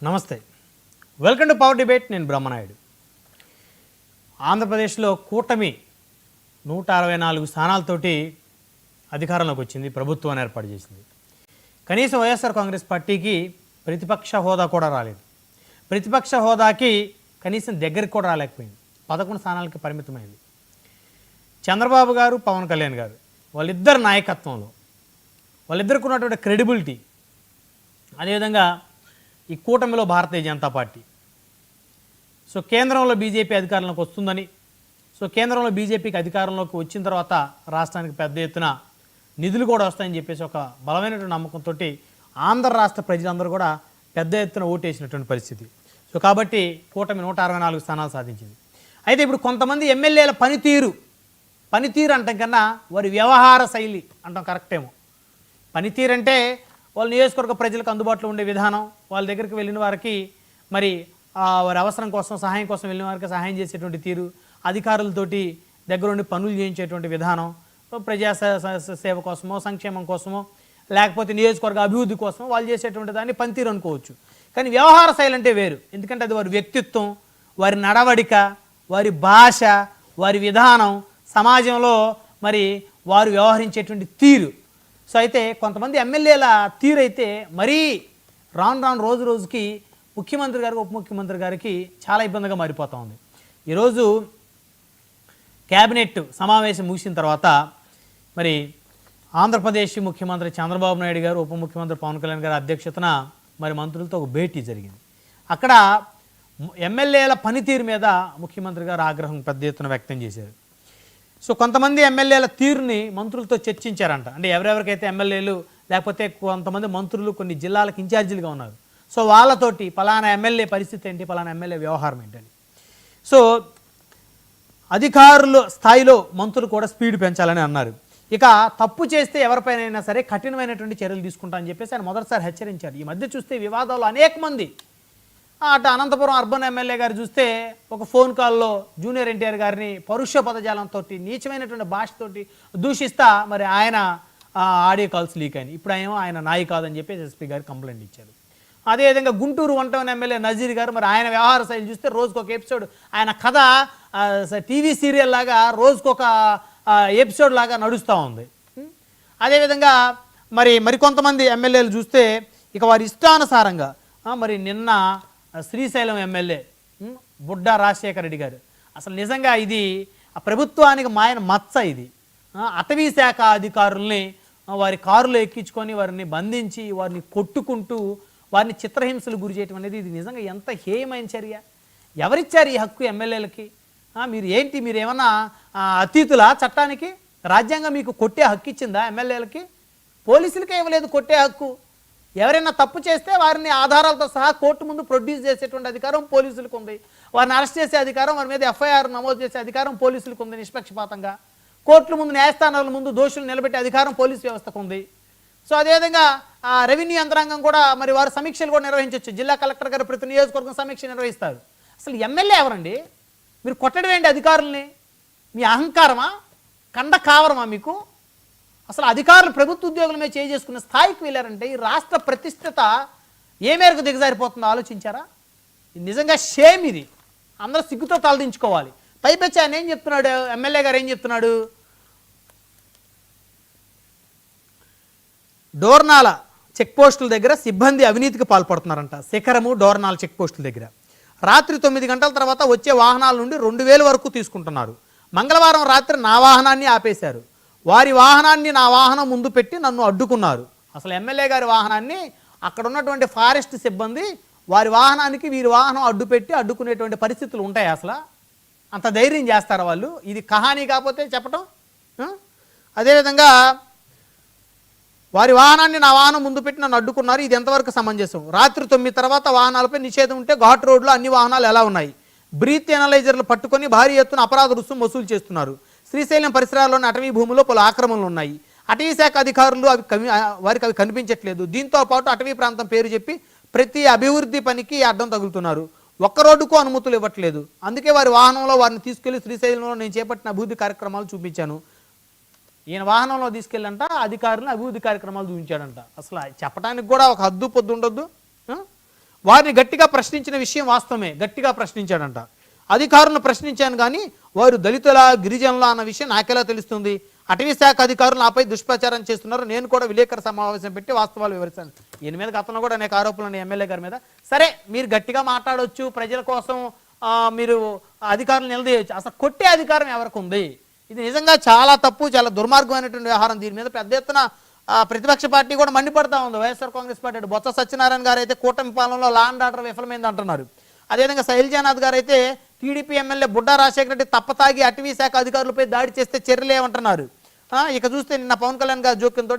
నమస్తే, welcome to power debate. నేను బ్రహ్మనాయుడు. ఆంధ్రప్రదేశ్లో కూటమి 164 స్థానాలతోటి అధికారంలోకి వచ్చింది, ప్రభుత్వాన్ని ఏర్పాటు చేసింది. కనీసం వైఎస్ఆర్ కాంగ్రెస్ పార్టీకి ప్రతిపక్ష హోదా కూడా రాలేదు. ప్రతిపక్ష హోదాకి కనీసం దగ్గరికి కూడా రాలేకపోయింది. 11 స్థానాలకి పరిమితమైంది. చంద్రబాబు గారు, పవన్ కళ్యాణ్ గారు వాళ్ళిద్దరు నాయకత్వంలో వాళ్ళిద్దరికి ఉన్నటువంటి క్రెడిబిలిటీ, అదేవిధంగా ఈ కూటమిలో భారతీయ జనతా పార్టీ, సో కేంద్రంలో బీజేపీ అధికారంలోకి వస్తుందని, సో కేంద్రంలో బీజేపీకి అధికారంలోకి వచ్చిన తర్వాత రాష్ట్రానికి పెద్ద ఎత్తున నిధులు కూడా వస్తాయని చెప్పేసి ఒక బలమైనటువంటి నమ్మకంతో ఆంధ్ర రాష్ట్ర ప్రజలందరూ కూడా పెద్ద ఎత్తున ఓటేసినటువంటి పరిస్థితి. సో కాబట్టి కూటమి 164 స్థానాలు సాధించింది. అయితే ఇప్పుడు కొంతమంది ఎమ్మెల్యేల పనితీరు అంటాం కన్నా వారి వ్యవహార శైలి అంటాం కరెక్టేమో. పనితీరు అంటే వాళ్ళ నియోజకవర్గ ప్రజలకు అందుబాటులో ఉండే విధానం, వాళ్ళ దగ్గరికి వెళ్ళిన వారికి మరి వారి అవసరం కోసం, సహాయం కోసం వెళ్ళిన వారికి సహాయం చేసేటువంటి తీరు, అధికారులతోటి దగ్గరుండి పనులు చేయించేటువంటి విధానం, ప్రజా సేవ కోసమో, సంక్షేమం కోసమో, లేకపోతే నియోజకవర్గ అభివృద్ధి కోసమో వాళ్ళు చేసేటువంటి దాన్ని పనితీరు అనుకోవచ్చు. కానీ వ్యవహార శైలి అంటే వేరు. ఎందుకంటే అది వారి వ్యక్తిత్వం, వారి నడవడిక, వారి భాష, వారి విధానం, సమాజంలో మరి వారు వ్యవహరించేటువంటి తీరు. సో అయితే కొంతమంది ఎమ్మెల్యేల తీరు అయితే మరీ రాను రోజు రోజుకి ముఖ్యమంత్రి గారికి, ఉప ముఖ్యమంత్రి గారికి చాలా ఇబ్బందిగా మారిపోతూ ఉంది. ఈరోజు క్యాబినెట్ సమావేశం ముగిసిన తర్వాత మరి ఆంధ్రప్రదేశ్ ముఖ్యమంత్రి చంద్రబాబు నాయుడు గారు, ఉప ముఖ్యమంత్రి పవన్ కళ్యాణ్ గారి అధ్యక్షతన మరి మంత్రులతో ఒక భేటీ జరిగింది. అక్కడ ఎమ్మెల్యేల పనితీరు మీద ముఖ్యమంత్రి గారు ఆగ్రహం పెద్ద ఎత్తున వ్యక్తం చేశారు. సో కొంతమంది ఎమ్మెల్యేల తీరుని మంత్రులతో చర్చించారంట. అంటే ఎవరెవరికైతే ఎమ్మెల్యేలు లేకపోతే కొంతమంది మంత్రులు కొన్ని జిల్లాలకు ఇన్ఛార్జీలుగా ఉన్నారు, సో వాళ్ళతోటి పలానా ఎమ్మెల్యే పరిస్థితి ఏంటి, పలానా ఎమ్మెల్యే వ్యవహారం ఏంటని. సో అధికారుల స్థాయిలో మంత్రులు కూడా స్పీడ్ పెంచాలని అన్నారు. ఇక తప్పు చేస్తే ఎవరిపైనైనా సరే కఠినమైనటువంటి చర్యలు తీసుకుంటా అని చెప్పేసి ఆయన మొదటిసారి హెచ్చరించారు. ఈ మధ్య చూస్తే వివాదాలు అనేక మంది, అటు అనంతపురం అర్బన్ ఎమ్మెల్యే గారు చూస్తే ఒక ఫోన్ కాల్లో జూనియర్ ఎన్టీఆర్ గారిని పరుష పదజాలంతో, నీచమైనటువంటి భాషతోటి దూషిస్తా మరి ఆయన ఆడియో కాల్స్ లీక్ అయినాయి. ఇప్పుడు ఆయన నాయి కాదని చెప్పేసి ఎస్పీ గారు కంప్లైంట్ ఇచ్చారు. అదేవిధంగా గుంటూరు 1 ఎమ్మెల్యే నజీర్ గారు మరి ఆయన వ్యవహార శైలి చూస్తే రోజుకొక ఎపిసోడ్, ఆయన కథ టీవీ సీరియల్ లాగా రోజుకొక ఎపిసోడ్ లాగా నడుస్తూ ఉంది. అదేవిధంగా మరికొంతమంది ఎమ్మెల్యేలు చూస్తే ఇక వారి ఇష్టానుసారంగా మరి నిన్న శ్రీశైలం ఎమ్మెల్యే బుడ్డా రాజశేఖర రెడ్డి గారు, అసలు నిజంగా ఇది ప్రభుత్వానికి మాయన మచ్చ. ఇది అటవీ శాఖ అధికారుల్ని వారి కారులో ఎక్కించుకొని వారిని బంధించి వారిని కొట్టుకుంటూ వారిని చిత్రహింసలు గురి చేయటం అనేది ఇది నిజంగా ఎంత హేయమైన చర్య. ఎవరిచ్చారు ఈ హక్కు ఎమ్మెల్యేలకి? మీరు ఏమన్నా అతీతులా చట్టానికి? రాజ్యాంగం మీకు కొట్టే హక్కు ఇచ్చిందా ఎమ్మెల్యేలకి? పోలీసులకే ఇవ్వలేదు కొట్టే హక్కు. ఎవరైనా తప్పు చేస్తే వారిని ఆధారాలతో సహా కోర్టు ముందు ప్రొడ్యూస్ చేసేటువంటి అధికారం పోలీసులకు ఉంది. వారిని అరెస్ట్ చేసే అధికారం, వారి మీద ఎఫ్ఐఆర్ నమోదు చేసే అధికారం పోలీసులకు ఉంది నిష్పక్షపాతంగా. కోర్టుల ముందు, న్యాయస్థానాల ముందు దోషులు నిలబెట్టే అధికారం పోలీసు వ్యవస్థకు ఉంది. సో అదేవిధంగా రెవెన్యూ యంత్రాంగం కూడా మరి వారు సమీక్షలు కూడా నిర్వహించవచ్చు. జిల్లా కలెక్టర్ గారు ప్రతి నియోజకవర్గం సమీక్ష నిర్వహిస్తారు. అసలు ఎమ్మెల్యే ఎవరండి? మీరు కొట్టడం ఏంటి అధికారుల్ని? మీ అహంకారమా, కండ కావరమా మీకు? అసలు అధికారులు ప్రభుత్వ ఉద్యోగుల మీద చేసుకున్న స్థాయికి వెళ్ళారంటే ఈ రాష్ట్ర ప్రతిష్టత ఏ మేరకు దిగజారిపోతుందో ఆలోచించారా? ఇది నిజంగా షేమ్. ఇది అందరూ సిగ్గుతో తలదించుకోవాలి. పైపెచ్చి ఆయన ఏం చెప్తున్నాడు, ఎమ్మెల్యే గారు ఏం చెప్తున్నాడు, డోర్నాల చెక్పోస్టుల దగ్గర సిబ్బంది అవినీతికి పాల్పడుతున్నారంట. శిఖరము, డోర్నాల చెక్పోస్టుల దగ్గర రాత్రి 9 గంటల తర్వాత వచ్చే వాహనాల నుండి 2000 వరకు తీసుకుంటున్నారు. మంగళవారం రాత్రి నా వాహనాన్ని ఆపేశారు. వారి వాహనాన్ని నా వాహనం ముందు పెట్టి నన్ను అడ్డుకున్నారు. అసలు ఎమ్మెల్యే గారి వాహనాన్ని అక్కడ ఉన్నటువంటి ఫారెస్ట్ సిబ్బంది వారి వాహనానికి వీరి వాహనం అడ్డుకునేటువంటి పరిస్థితులు ఉంటాయి. అసలు అంత ధైర్యం చేస్తారా వాళ్ళు? ఇది కహానీ కాకపోతే చెప్పటం. అదేవిధంగా వారి వాహనాన్ని నా వాహనం ముందు పెట్టి నన్ను అడ్డుకున్నారు. ఇది ఎంతవరకు సమంజసం? రాత్రి 9 తర్వాత వాహనాలపై నిషేధం ఉంటే ఘాట్ రోడ్లో అన్ని వాహనాలు ఎలా ఉన్నాయి? బ్రీత్ ఎనలైజర్లు పట్టుకొని భారీ ఎత్తున అపరాధ రుసుము వసూలు చేస్తున్నారు. శ్రీశైలం పరిసరాల్లోని అటవీ భూముల్లో పలు ఆక్రమణలు ఉన్నాయి. అటవీ శాఖ అధికారులు వారికి అవి కనిపించట్లేదు. దీంతో పాటు అటవీ ప్రాంతం పేరు చెప్పి ప్రతి అభివృద్ధి పనికి అడ్డం తగులుతున్నారు. ఒక్క రోడ్డుకు అనుమతులు ఇవ్వట్లేదు. అందుకే వారి వాహనంలో వారిని తీసుకెళ్లి శ్రీశైలంలో నేను చేపట్టిన అభివృద్ధి కార్యక్రమాలు చూపించాను. ఈయన వాహనంలో తీసుకెళ్ళంట అధికారులను అభివృద్ధి కార్యక్రమాలు చూపించాడంట. అసలు చెప్పడానికి కూడా ఒక హద్దు పొద్దు ఉండొద్దు. వారిని గట్టిగా ప్రశ్నించిన విషయం వాస్తవమే, గట్టిగా ప్రశ్నించాడంట. అధికారులను ప్రశ్నించాను కానీ వారు దళితుల గిరిజనుల అన్న విషయం నాకెలా తెలుస్తుంది? అటవీ శాఖ అధికారులు నాపై దుష్ప్రచారం చేస్తున్నారు. నేను కూడా విలేకరుల సమావేశం పెట్టి వాస్తవాలు వివరిస్తాను. ఈయన మీద గతంలో కూడా అనేక ఆరోపణలు ఉన్నాయి ఎమ్మెల్యే గారి మీద. సరే, మీరు గట్టిగా మాట్లాడవచ్చు, ప్రజల కోసం మీరు అధికారులు నిలదీయవచ్చు. అసలు కొట్టే అధికారం ఎవరికి ఉంది? ఇది నిజంగా చాలా తప్పు, చాలా దుర్మార్గమైనటువంటి వ్యవహారం. దీని మీద పెద్ద ఎత్తున ప్రతిపక్ష పార్టీ కూడా మండిపడతా ఉంది. వైఎస్ఆర్ కాంగ్రెస్ పార్టీ బొత్స సత్యనారాయణ గారు అయితే కూటమి పాలనలో లా అండ్ ఆర్డర్ విఫలమైంది అంటున్నారు. అదేవిధంగా శైలజానాథ్ గారు అయితే టీడీపీ ఎమ్మెల్యే బుడ్డా రాజశేఖర రెడ్డి తప్పతాగి అటవీ శాఖ అధికారులపై దాడి చేస్తే చర్యలు ఏమంటున్నారు. ఇక చూస్తే నిన్న పవన్ కళ్యాణ్ గారి జోక్యంతో